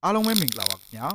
အားလုံးပဲမင်္ဂလာပါခင်ဗျာ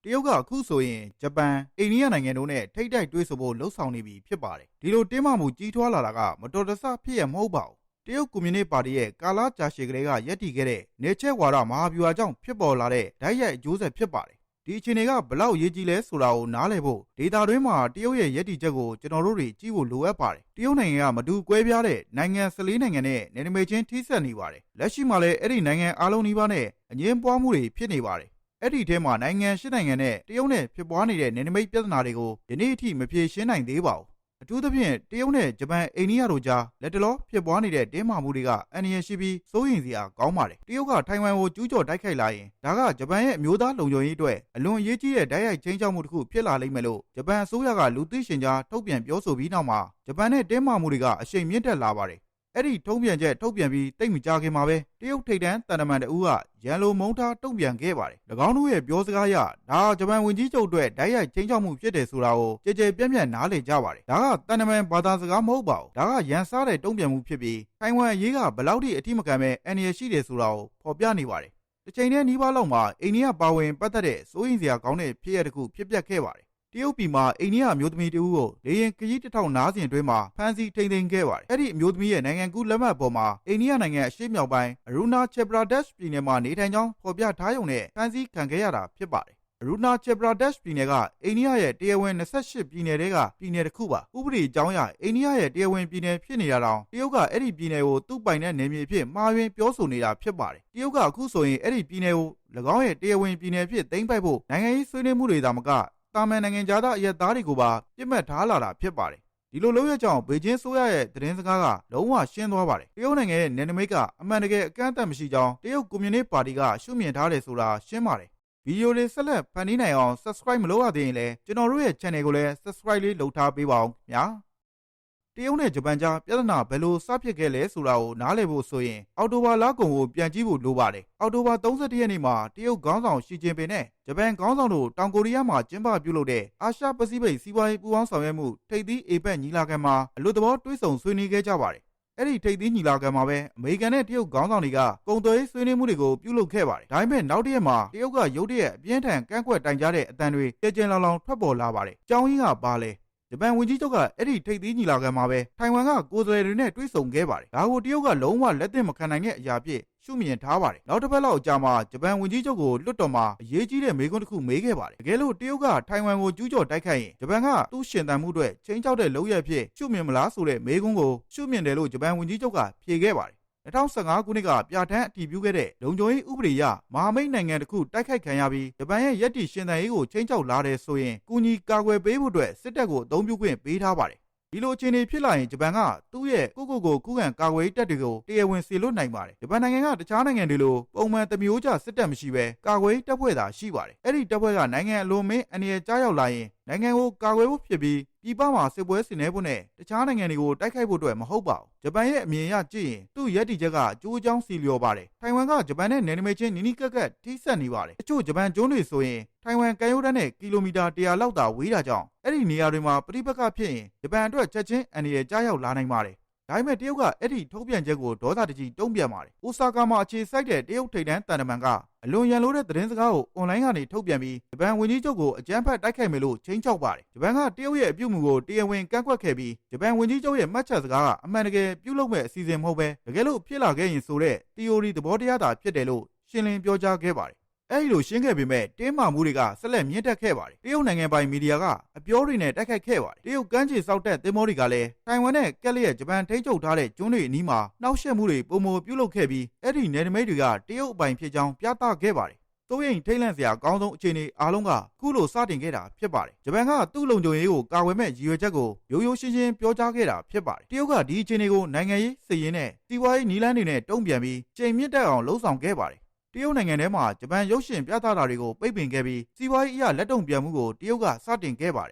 တရုတ်ကအခုဆိုရင်ဂျပန်အိန္ဒိယနိုင်ငံတို့နဲ့ထိပ်တိုက်တွေ့ဆုံဖို့လှုံ့ဆော်နေပြီဖြစ်ပါတယ်ဒီလိုတင်းမာမှုကြီးထွားလာတာကမတော်တဆဖြစ်ရမဟုတ်ပါဘူးတရုတ်ကွန်မြူနစ်ပါတီရဲ့ကာလကြာရှည်ကလေးကရည်တည်ခဲ့တဲ့နေချက်ဝါဒမဟာဗျူဟာကြောင့်ဖြစ်ပေါ်လာတဲ့ဓာတ်ရိုက်အကျိုးဆက်ဖြစ်ပါတယ်ဒီအခြေအနေကဘလောက်ရေးကြီးလဲဆိုတာကိုနားလည်ဖို့ဒေတာတွင်းမှာတရုတ်ရဲ့ရည်တည်ချက်ကိုကျွန်တော်တို့တွေကြည့်ဖို့လိုအပ်ပါတယ်တရုတ်နိုင်ငံကမတူကွဲပြားတဲ့နိုင်ငံ14နိုင်ငံနဲ့နယ်နိမိတ်ချင်းထိစပ်နေပါတယ်လက်ရှိမှာလည်းအဲ့ဒီနိုင်ငံအားလုံးနီးပါးနဲ့အငြင်းပွားမှုတွေဖြစ်နေပါတယ်အဲ့ဒီထဲမှာနိုင်ငံ၈နိုင်ငံနဲ့တရုတ်နဲ့ဖြစ်ပွားနေတဲ့နယ်နိမိတ်ပြဿနာတွေကိုယနေ့အထိမဖြေရှင်းနိုင်သေးပါဘူးအထူးသဖြင့်တရုတ်နဲ့ဂျပန်အိန္ဒိယတို့ကြားလက်တလောဖြစ်ပွားနေတဲ့တင်းမာမှုတွေကအန္တရာယ်ရှိပြီးစိုးရိမ်စရာကောင်းပါတယ်တရုတ်ကထိုင်ဝမ်ကိုကျူးကျော်တိုက်ခိုက်လာရင်ဒါကဂျပန်ရဲ့အမျိုးသားလုံခြုံရေးအတွက်အလွန်အရေးကြီးတဲ့ဓာတ်ရိုက်ခြိမ်းခြောက်မှုတစ်ခုဖြစ်လာလိမ့်မယ်လို့ဂျပန်အစိုးရကလူသိရှင်ကြားထုတ်ပြန်ပြောဆိုပြီးနောက်မှာဂျပန်နဲ့တင်းမာမှုတွေကအရှိန်မြင့်တက်လာပါတယ်အဲ့ဒီထုံးပြန်ချက်ထုတ်ပြန်ပြီးတိတ်မကြခင်မှာပဲတရုတ်ထိပ်တန်းတန်တမန်တဦးကရန်လိုမုန်းထားတုံ့ပြန်ခဲ့ပါတယ်၎င်းတို့ရဲ့ပြောစကားအရဒါဂျပန်ဝန်ကြီးချုပ်အတွက်ဓာတ်ရိုက်ချင်းချောက်မှုဖြစ်တယ်ဆိုတာကိုကြည်ကြဲပြန့်ပြန့်နားလည်ကြပါတယ်ဒါကတန်တမန်ဘာသာစကားမဟုတ်ပါဘူးဒါကရန်စားတဲ့တုံ့ပြန်မှုဖြစ်ပြီးထိုင်ဝမ်အရေးကဘလောက်ထိအထိမခံမဲ့အန္တရာယ်ရှိတယ်ဆိုတာကိုဖော်ပြနေပါတယ်တစ်ချိန်တည်းနီးပါးလောက်မှာအိန္ဒိယပါဝင်ပတ်သက်တဲ့စိုးရိမ်စရာကောင်းတဲ့ဖြစ်ရပ်တစ်ခုဖြစ်ပျက်ခဲ့ပါတယ်တရုတ်ပြည်မှာအိန္ဒိယအမျိုးသမီးတဦးကိုလေရင်ခရီးတစ်ထောင်နားစဉ်အတွင်းမှာဖမ်းဆီးထိန်းသိမ်းခဲ့ပါတယ်။အဲ့ဒီအမျိုးသမီးရဲ့နိုင်ငံကူးလက်မှတ်ပေါ်မှာအိန္ဒိယနိုင်ငံအရှေ့မြောက်ပိုင်းအရူနာချေပရာဒက်ရှ်ပြည်နယ်မှာနေထိုင်ကြောင်းဖော်ပြထားရုံနဲ့ဖမ်းဆီးခံခဲ့ရတာဖြစ်ပါတယ်။အရူနာချေပရာဒက်ရှ်ပြည်နယ်ကအိန္ဒိယရဲ့တရားဝင်28ပြည်နယ်တွေကပြည်နယ်တစ်ခုပါ။ဥပဒေအကြောင်းအရအိန္ဒိယရဲ့တရားဝင်ပြည်နယ်ဖြစ်နေတာတောင်တရုတ်ကအဲ့ဒီပြည်နယ်ကိုသူ့ပိုင်တဲ့နယ်မြေအဖြစ်မှားယွင်းပြောဆိုနေတာဖြစ်ပါတယ်။တရုတ်ကအခုဆိုရင်အဲ့ဒီပြည်နယ်ကို၎င်းရဲ့တရားဝင်ပြည်နယ်ဖြစ်သိမ်းပိုက်ဖို့နိုင်ငံရေးဆွေးနွေးမှုတွေသာမကတာမန်နိုင်ငံသားအရက်သားတွေကိုပါပြစ်မှတ်ထားလာတာဖြစ်ပါတယ်ဒီလိုလုပ်ရကြောင်းဘေကျင်းဆိုရရဲ့သတင်းစကားကလုံးဝရှင်းသွားပါတယ်တရုတ်နိုင်ငံရဲ့နယ်နိမိတ်ကအမှန်တကယ်အကန့်အသတ်မရှိကြောင်းတရုတ်ကွန်မြူနစ်ပါတီကရှုမြင်ထားတယ်ဆိုတာရှင်းပါတယ်ဗီဒီယိုလေးဆက်လက်ဖန်တီးနိုင်အောင် Subscribe မလုပ်ရသေးရင်လည်းကျွန်တော်တို့ရဲ့ Channel ကိုလည်း Subscribe လေးလုပ်ထားပေးပါဦးခင်ဗျာတရုတ်နဲ့ဂျပန်ကြားပြဿနာဘယ်လိုစဖြစ်ခဲ့လဲဆိုတာကိုနားလည်ဖို့ဆိုရင်အောက်တိုဘာလကုန်ကိုပြန်ကြည့်ဖို့လိုပါတယ်အောက်တိုဘာ31ရက်နေ့မှာတရုတ်ခေါင်းဆောင်ရှီကျင်ပင်နဲ့ဂျပန်ခေါင်းဆောင်တို့တောင်ကိုရီးယားမှာကျင်းပပြုလုပ်တဲ့အာရှပစိဖိတ်စီးပွားရေးပူးပေါင်းဆောင်ရွက်မှုထိပ်သီးအေပက်ညီလာခံမှာအလွတ်သဘောတွေ့ဆုံဆွေးနွေးခဲ့ကြပါတယ်အဲ့ဒီထိပ်သီးညီလာခံမှာပဲအမေရိကန်နဲ့တရုတ်ခေါင်းဆောင်တွေကကုန်သွယ်ရေးဆွေးနွေးမှုတွေကိုပြုလုပ်ခဲ့ပါတယ်ဒါပေမဲ့နောက်တစ်ရက်မှာတရုတ်ကရုတ်တရက်အပြင်းထန်ကန့်ကွက်တိုင်ကြားတဲ့အသံတွေကြဲကြဲလောင်လောင်ထွက်ပေါ်လာပါတယ်အကြောင်းရင်းကဘာလဲဂျပန်ဝန်ကြီးချုပ်ကအဲ့ဒီထိပ်သီးညီလာခံမှာပဲထိုင်ဝမ်ကကိုယ်စားလှယ်တွေနဲ့တွေ့ဆုံခဲ့ပါတယ်ဒါကိုတရုတ်ကလုံးဝလက်သင့်မခံနိုင်တဲ့အရာဖြစ်ရှုမြင်ထားပါတယ်နောက်တစ်ပတ်လောက်အကြာမှာဂျပန်ဝန်ကြီးချုပ်ကိုလွှတ်တော်မှာအရေးကြီးတဲ့မေးခွန်းတစ်ခုမေးခဲ့ပါတယ်တကယ်လို့တရုတ်ကထိုင်ဝမ်ကိုကျူးကျော်တိုက်ခိုက်ရင်ဂျပန်ကသူ့ရှင်သန်မှုအတွက်ချိန်ချောက်တဲ့လုပ်ရဖြစ်ရှုမြင်မလားဆိုတဲ့မေးခွန်းကိုရှုမြင်တယ်လို့ဂျပန်ဝန်ကြီးချုပ်ကဖြေခဲ့ပါတယ်2015ခုနှစ်ကပြဋ္ဌာန်းအတည်ပြုခဲ့တဲ့လုံခြုံရေးဥပဒေအရမဟာမိတ်နိုင်ငံတစ်ခုတိုက်ခိုက်ခံရပြီးဂျပန်ရဲ့ယက်တီရှင်သန်ရေးကိုချိန်ချောက်လာတယ်ဆိုရင်ကူညီကာကွယ်ပေးဖို့အတွက်စစ်တပ်ကိုအသုံးပြုခွင့်ပေးထားပါတယ်ဒီလိုအခြေအနေဖြစ်လာရင်ဂျပန်ကသူ့ရဲ့ကိုခုခံကာကွယ်တပ်တွေကိုတရားဝင်စေလွှတ်နိုင်ပါတယ်ဂျပန်နိုင်ငံကတခြားနိုင်ငံတွေလိုပုံမှန်တမျိုးကြစစ်တပ်မရှိဘဲကာကွယ်တပ်ဖွဲ့သာရှိပါတယ်အဲ့ဒီတပ်ဖွဲ့ကနိုင်ငံအလွန်မင်းအန္တရာယ်ကြားရောက်လာရင်နိုင်ငံကိုကာကွယ်ဖို့ဖြစ်ပြီးပြည်ပမှာစစ်ပွဲဆင်နွှဲဖို့နဲ့တခြားနိုင်ငံတွေကိုတိုက်ခိုက်ဖို့အတွက်မဟုတ်ပါဘူးဂျပန်ရဲ့အမြင်အရကြည့်ရင်သူ့ရည်တည်ချက်ကအကျိုးအကြောင်းစီလျော်ပါတယ်ထိုင်ဝမ်ကဂျပန်နဲ့နယ်နိမိတ်ချင်းနီးနီးကပ်ကပ်ထိစပ်နေပါတယ်အချို့ဂျပန်ကျွန်းတွေဆိုရင်ထိုင်ဝမ်ကမ်းရိုးတန်းနဲ့ကီလိုမီတာ100လောက်သာဝေးတာကြောင့်အဲ့ဒီနေရာတွေမှာပဋိပက္ခဖြစ်ရင်ဂျပန်အတွက်ချက်ချင်းအန္တရာယ်ကြားရောက်လာနိုင်ပါတယ်ဒါပေမဲ့တရုတ်ကအဲ့ဒီထုတ်ပြန်ချက်ကိုဒေါသတကြီးတုံ့ပြန်ပါတယ်။အိုဆာကာမှာအခြေစိုက်တဲ့တရုတ်ထိပ်တန်းတန်တမန်ကအလွန်ရန်လိုတဲ့သတင်းစကားကိုအွန်လိုင်းကနေထုတ်ပြန်ပြီးဂျပန်ဝန်ကြီးချုပ်ကိုအကြမ်းဖက်တိုက်ခိုက်မယ်လို့ချိန်ချောက်ပါတယ်။ဂျပန်ကတရုတ်ရဲ့အပြုအမူကိုတရားဝင်ကန့်ကွက်ခဲ့ပြီးဂျပန်ဝန်ကြီးချုပ်ရဲ့မှတ်ချက်စကားကအမှန်တကယ်ပြုလုပ်မဲ့အစီအစဉ်မဟုတ်ပဲတကယ်လို့ဖြစ်လာခဲ့ရင်ဆိုတဲ့ theory သဘောတရားသာဖြစ်တယ်လို့ရှင်းလင်းပြောကြားခဲ့ပါတယ်အဲ့လိုရှင်းခဲ့ပေမဲ့တင်းမာမှုတွေကဆက်လက်မြင့်တက်ခဲ့ပါတယ်တရုတ်နိုင်ငံပိုင်မီဒီယာကအပြောတွေနဲ့တိုက်ခိုက်ခဲ့ပါတယ်တရုတ်ကမ်းခြေစောက်တပ်သင်္ဘောတွေကလည်းတိုင်ဝမ်နဲ့ကက်လျက်ဂျပန်ထိန်းချုပ်ထားတဲ့ကျွန်းတွေအနီးမှာနှောက်ယှက်မှုတွေပုံမပြုလုပ်ခဲ့ပြီးအဲ့ဒီနယ်နိမိတ်တွေကတရုတ်အပိုင်ဖြစ်ကြောင်းပြသခဲ့ပါတယ်စိုးရိမ်ထိတ်လန့်စရာအကောင်းဆုံးအခြေအနေအားလုံးကခုလိုစတင်ခဲ့တာဖြစ်ပါတယ်ဂျပန်ကသူ့လုံခြုံရေးကိုကာကွယ်မဲ့ရည်ရွယ်ချက်ကိုရိုးရိုးရှင်းရှင်းပြောကြားခဲ့တာဖြစ်ပါတယ်တရုတ်ကဒီအခြေအနေကိုနိုင်ငံရေးစစ်ရေးနဲ့စီးပွားရေးနည်းလမ်းတွေနဲ့တုံ့ပြန်ပြီးချိန်မြင့်တက်အောင်လှုံ့ဆော်ခဲ့ပါတယ်တရုတ်နိုင်ငံထဲမှာဂျပန်ရုပ်ရှင်ပြသတာတွေကိုပိတ်ပင်ခဲ့ပြီးစီးပွားရေးအရလက်တုံ့ပြန်မှုကိုတရုတ်ကစတင်ခဲ့ပါတယ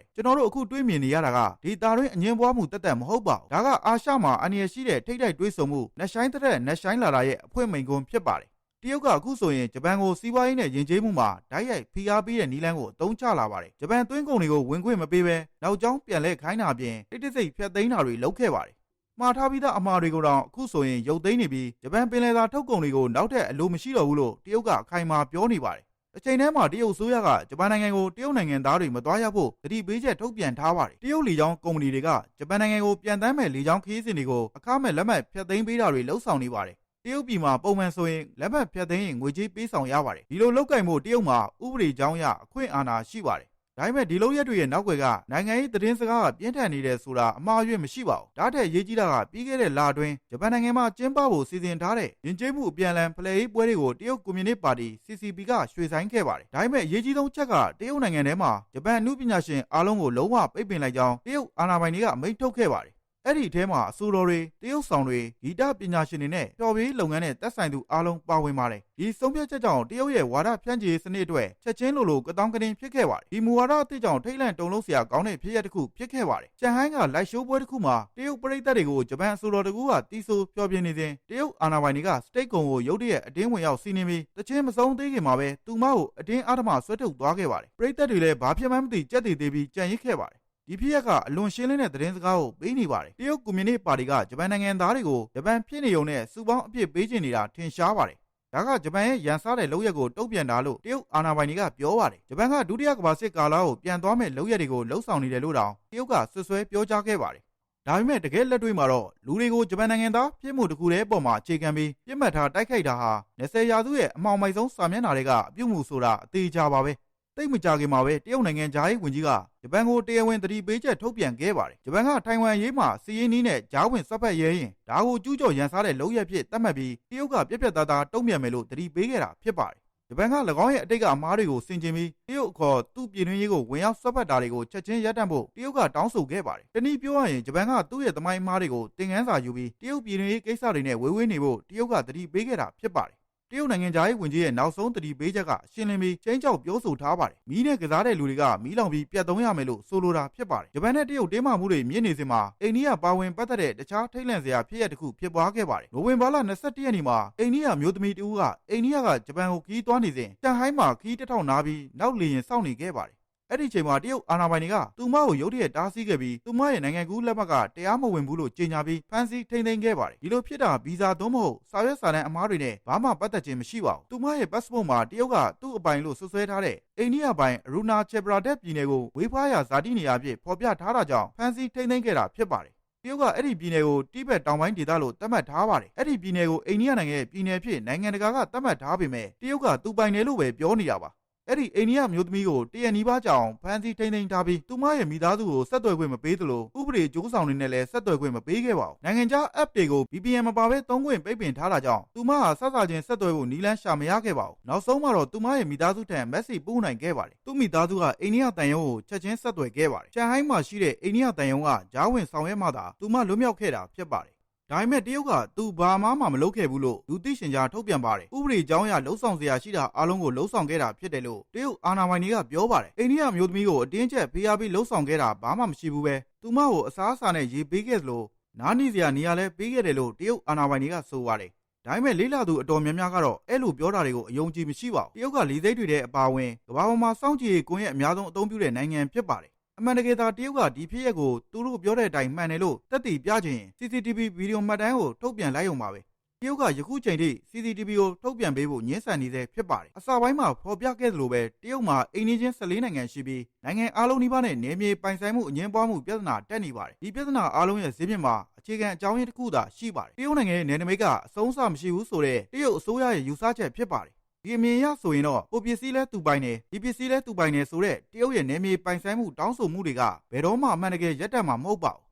်ကျွန်တော်တို့အခုတွေးမြင်နေရတာကဒီတာတွင်းအငင်းပွားမှုတက်တက်မဟုတ်ပါဘူးဒါကအာရှမှာအန္တရာယ်ရှိတဲ့ထိပ်တိုက်တွေးဆုံမှုနှက်ဆိုင်တဲ့နှက်ဆိုင်လာတာရဲ့အဖွင့်မိန်ကွန်းဖြစ်ပါတယ်တရုတ်ကအခုဆိုရင်ဂျပန်ကိုစီးပွားရေးနဲ့ယဉ်ကျေးမှုမှာဓာတ်ရိုက်ဖိအားပေးတဲ့နည်းလမ်းကိုအသုံးချလာပါတယ်ဂျပန်သွင်းကုန်တွေကိုဝင်ခွင့်မပေးဘဲနောက်ကျောင်းပြန်လဲခိုင်းတာပြင်တိတ်တိတ်ဆိတ်ဖျက်သိမ်းတာတွေလုပ်ခဲ့ပါတယ်မှားထားပြီးသားအမှားတွေကိုတော့အခုဆိုရင်ရုပ်သိမ်းနေပြီးဂျပန်ပင်လယ်စာထုတ်ကုန်တွေကိုနောက်ထပ်အလိုမရှိတော့ဘူးလို့တရုတ်ကအခိုင်အမာပြောနေပါတယ် တစ်ချိန်တည်းမှာတရုတ်အစိုးရကဂျပန်နိုင်ငံကိုတရုတ်နိုင်ငံသားတွေမသွားရဖို့သတိပေးချက်ထုတ်ပြန်ထားပါတယ်တရုတ်လေကြောင်းကုမ္ပဏီတွေကဂျပန်နိုင်ငံကိုပြန်တမ်းမဲ့လေကြောင်းခရီးစဉ်တွေကိုအခမဲ့လက်မှတ်ဖြတ်သိမ်းပေးတာတွေလှုပ်ဆောင်နေပါတယ်တရုတ်ပြည်မှာပုံမှန်ဆိုရင်လက်မှတ်ဖြတ်သိမ်းရင်ငွေကြေးပေးဆောင်ရပါတယ်ဒီလိုလုပ်ကိုင်မှုတရုတ်မှာဥပဒေကြောင်းအရအခွင့်အာဏာရှိပါတယ်ဒါပေမဲ့ဒီလုပ်ရက်တွေရဲ့နောက်ွယ်ကနိုင်ငံရေးသတင်းစကားကပြင်းထန်နေတယ်ဆိုတာအမှားအယွင်းမရှိပါဘူး။ဒါထက်အရေးကြီးတာကပြီးခဲ့တဲ့လအတွင်းဂျပန်နိုင်ငံမှာကျင်းပဖို့စီစဉ်ထားတဲ့ယဉ်ကျေးမှုအပြန်အလှန်ဖလှယ်ရေးပွဲတွေကိုတရုတ်ကွန်မြူနစ်ပါတီ CCP ကရွှေ့ဆိုင်းခဲ့ပါတယ်။ဒါပေမဲ့အရေးကြီးဆုံးချက်ကတရုတ်နိုင်ငံထဲမှာဂျပန်အမှုပညာရှင်အားလုံးကိုလုံးဝပိတ်ပင်လိုက်ကြောင်းတရုတ်အာဏာပိုင်တွေကအမိန့်ထုတ်ခဲ့ပါတယ်။အဲ့ဒီအထဲမှာအဆိုတော်တွေတရုတ်ဆောင်တွေဂီတပညာရှင်တွေနဲ့ဖျော်ဖြေလုပ်ငန်းနဲ့သက်ဆိုင်သူအားလုံးပါဝင်ပါတယ်ဒီဆုံးဖြတ်ချက်ကြောင့်တရုတ်ရဲ့ဝါဒဖြန့်ချီရေးစနစ်အတွက်ချက်ချင်းလိုကတောင်းကတင်းဖြစ်ခဲ့ပါတယ်ဒီမူဝါဒအသစ်ကြောင့်ထိတ်လန့်တုန်လှုပ်စရာကောင်းတဲ့ဖြစ်ရပ်တစ်ခုဖြစ်ခဲ့ပါတယ်ရှန်ဟိုင်းကလိုက်ရှိုးပွဲတစ်ခုမှာတရုတ်ပရိသတ်တွေကိုဂျပန်အဆိုတော်တကူကတီးဆိုဖျော်ဖြေနေစဉ်တရုတ်အာဏာပိုင်တွေကစတိတ်ကုံကိုရုတ်တရက်အတင်းဝင်ရောက်စီးနင်းပြီးတချင်းမဆုံးသေးခင်မှာပဲသူမကိုအတင်းအဓမ္မဆွဲထုတ်သွားခဲ့ပါတယ်ပရိသတ်တွေလည်းဘာဖြစ်မှန်းမသိကြက်တည်သေးပြီးကြံ့ရစ်ခဲ့ပါတယ်ဒီဖြစ်ရပ်ကအလွန်ရှင်းလင်းတဲ့သတင်းစကားကိုပေးနေပါတယ်တရုတ်ကွန်မြူနစ်ပါတီကဂျပန်နိုင်ငံသားတွေကိုဂျပန်ဖြစ်နေုံနဲ့စုပေါင်းအပြစ်ပေးချင်နေတာထင်ရှားပါတယ်ဒါကဂျပန်ရဲ့ရန်စားတဲ့လုပ်ရက်ကိုတုံ့ပြန်တာလို့တရုတ်အာဏာပိုင်တွေကပြောပါတယ်ဂျပန်ကဒုတိယကမ္ဘာစစ်ကာလကိုပြန်သွားမဲ့လုပ်ရက်တွေကိုလှုံ့ဆော်နေတယ်လို့တောင်တရုတ်ကဆွဆွဲပြောကြားခဲ့ပါတယ်ဒါပေမဲ့တကယ်လက်တွေ့မှာတော့လူတွေကိုဂျပန်နိုင်ငံသားဖြစ်မှုတစ်ခုတည်းပေါ်မှာအခြေခံပြီးပြစ်မှတ်ထားတိုက်ခိုက်တာဟာ20ရာစုရဲ့အမှောင်မိုက်ဆုံးစာမျက်နှာတွေကအပြုမှုဆိုတာအသေးချာပါပဲတိတ်မကြခင်မှာပဲတရုတ်နိုင်ငံဂျားရေးဝန်ကြီးကဂျပန်ကိုတရားဝင်သတိပေးချက်ထုတ်ပြန်ခဲ့ပါတယ်ဂျပန်ကထိုင်ဝမ်ရေးမှာစီးရင်နီးနဲ့ဂျားဝင်စပ်ဖက်ရဲရင်ဒါကိုကျူးကျော်ရန်စားတဲ့လုပ်ရက်ဖြစ်သတ်မှတ်ပြီးတရုတ်ကပြက်ပြက်သားသားတုံ့ပြန်မယ်လို့သတိပေးခဲ့တာဖြစ်ပါတယ်ဂျပန်က၎င်းရဲ့အတိတ်ကအမားတွေကိုဆင်ခြင်ပြီးတရုတ်အခေါ်သူ့ပြည်တွင်းရေးကိုဝင်ရောက်ဆွတ်ဖက်တာတွေကိုချက်ချင်းရပ်တန့်ဖို့တရုတ်ကတောင်းဆိုခဲ့ပါတယ်တနည်းပြောရရင်ဂျပန်ကသူ့ရဲ့သမိုင်းအမားတွေကိုသင်ခန်းစာယူပြီးတရုတ်ပြည်တွင်းရေးကိစ္စတွေနဲ့ဝေးနေဖို့တရုတ်ကသတိပေးခဲ့တာဖြစ်ပါတယ်တရုတ်နိုင်ငံသားရေးဝန်ကြီးရဲ့နောက်ဆုံးသတိပေးချက်ကအရှင်းလင်းပြီးချင်းချောက်ပြောဆိုထားပါတယ်။မီးနဲ့ကစားတဲ့လူတွေကမီးလောင်ပြီးပြတ်သုံးရမယ်လို့ဆိုလိုတာဖြစ်ပါတယ်။ဂျပန်နဲ့တရုတ်တင်းမာမှုတွေမြင့်နေစဉ်မှာအိန္ဒိယပါဝင်ပတ်သက်တဲ့တခြားထိတ်လန့်စရာဖြစ်ရပ်တစ်ခုဖြစ်ပွားခဲ့ပါတယ်။နိုဝင်ဘာလ21ရက်နေ့မှာအိန္ဒိယမျိုးသမီးတဦးကအိန္ဒိယကဂျပန်ကိုခီးသွားနေစဉ်ရှန်ဟိုင်းမှာခီးတစ်ထောင်နားပြီးနောက်လေရင်စောင့်နေခဲ့ပါတယ်အဲ့ဒီချိန်မှာတရုတ်အာဏာပိုင်တွေကသူမကိုရုတ်တရက်တားဆီးခဲ့ပြီးသူမရဲ့နိုင်ငံကူးလက်မှတ်ကတရားမဝင်ဘူးလို့ကြေညာပြီးဖမ်းဆီးထိန်းသိမ်းခဲ့ပါတယ်ဒီလိုဖြစ်တာဗီဇာသွင်းမဟုတ်စာရွက်စာတမ်းအမားတွေနဲ့ဘာမှပတ်သက်ခြင်းမရှိပါဘူးသူမရဲ့ passport မှာတရုတ်ကသူ့အပိုင်လို့ဆွဆွဲထားတဲ့အိန္ဒိယပိုင်ရူနာချေပရာဒက်ပြည်နယ်ကိုဝေးဖွားရာဇာတိနေရာအဖြစ်ဖော်ပြထားတာကြောင့်ဖမ်းဆီးထိန်းသိမ်းခဲ့တာဖြစ်ပါတယ်တရုတ်ကအဲ့ဒီပြည်နယ်ကိုတိဘက်တောင်ပိုင်းဒေသလို့သတ်မှတ်ထားပါတယ်အဲ့ဒီပြည်နယ်ကိုအိန္ဒိယနိုင်ငံရဲ့ပြည်နယ်ဖြစ်နိုင်ငံတကာကသတ်မှတ်ထားပေမဲ့တရုတ်ကသူပိုင်တယ်လို့ပဲပြောနေတာပါအဲ့ဒီအိန္ဒိယမျိုးသမီးကိုတရနီးပါးကြောင်ဖမ်းဆီးထိန်းသိမ်းထားပြီးသူမရဲ့မိသားစုကိုဆက်သွယ်ခွင့်မပေးသလိုဥပဒေကြိုးဆောင်တွေနဲ့လည်းဆက်သွယ်ခွင့်မပေးခဲ့ပါဘူးနိုင်ငံခြား app တွေကို VPN မပါဘဲသုံးခွင့်ပိတ်ပင်ထားတာကြောင့်သူမဟာဆက်စာချင်းဆက်သွယ်ဖို့နီးလန်းရှာမရခဲ့ပါဘူးနောက်ဆုံးမှာတော့သူမရဲ့မိသားစုထံ message ပို့နိုင်ခဲ့ပါတယ်သူ့မိသားစုကအိန္ဒိယတန်ယုံကိုချက်ချင်းဆက်သွယ်ခဲ့ပါတယ်ရှန်ဟိုင်းမှာရှိတဲ့အိန္ဒိယတန်ယုံကဂျားဝင်ဆောင်ရွက်မှသာသူမလွတ်မြောက်ခဲ့တာဖြစ်ပါတယ်ဒါပေမဲ့တရုတ်ကသူဘာမှမလုပ်ခဲ့ဘူးလို့လူသိရှင်ကြားထုတ်ပြန်ပါတယ်ဥပဒေကြောင်းအရလှုံ့ဆော်စရာရှိတာအားလုံးကိုလှုံ့ဆော်ခဲ့တာဖြစ်တယ်လို့တရုတ်အာဏာပိုင်တွေကပြောပါတယ်အိန္ဒိယမျိုးသမီးကိုအတင်းကျပ်ဖိအားပေးလှုံ့ဆော်ခဲ့တာဘာမှမရှိဘူးပဲသူမကိုအစားအစာနဲ့ရေပေးခဲ့သလိုနားနေစရာနေရာလည်းပေးခဲ့တယ်လို့တရုတ်အာဏာပိုင်တွေကဆိုပါတယ်ဒါပေမဲ့လေးလာသူအတော်များများကတော့အဲ့လိုပြောတာတွေကိုအယုံကြည်မရှိပါဘူးတရုတ်ကလေစိတ်တွေတဲ့အပါအဝင်ကမ္ဘာပေါ်မှာစောင့်ကြည့်ရေးကွန်ရက်အများဆုံးအသုံးပြုတဲ့နိုင်ငံဖြစ်ပါတယ်အမှန်တကယ်သာတရုတ်ကဒီဖြစ်ရပ်ကိုသူတို့ပြောတဲ့အတိုင်းမှန်တယ်လို့သက်သေပြခြင်း CCTV ဗီဒီယိုမှတ်တမ်းကိုထုတ်ပြန်လိုက်ရုံပါပဲတရုတ်ကယခုချိန်ထိ CCTV ကိုထုတ်ပြန်ပေးဖို့ညှင်းဆန်နေသေးဖြစ်ပါတယ်အစပိုင်းမှာဖော်ပြခဲ့သလိုပဲတရုတ်မှာအိမ်နီးချင်း14နိုင်ငံရှိပြီးနိုင်ငံအားလုံးနီးပါးနဲ့နယ်မြေပိုင်ဆိုင်မှုအငြင်းပွားမှုပြဿနာတက်နေပါတယ်ဒီပြဿနာအားလုံးရဲ့ဇစ်မြစ်မှာအခြေခံအကြောင်းရင်းတစ်ခုသာရှိပါတယ်တရုတ်နိုင်ငံရဲ့နယ်နိမိတ်ကအဆုံးအစမရှိဘူးဆိုတဲ့တရုတ်အစိုးရရဲ့ယူဆချက်ဖြစ်ပါတယ်ဒီအမြင်အရဆိုရင်တော့ကိုပစ္စည်းလဲသူပိုင်တယ်ဒီပစ္စည်းလဲသူပိုင်တယ်ဆိုတဲ့တရုတ်ရဲ့နယ်မြေပိုင်ဆိုင်မှုတောင်းဆိုမှုတွေကဘယ်တော့မှအမှန်တကယ်ရပ်တန့်မှာမဟုတ်ပါဘူး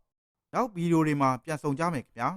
နောက်ဗီဒီယိုတွေမှာပြန်ဆောင်ကြမယ်ခင်ဗျာ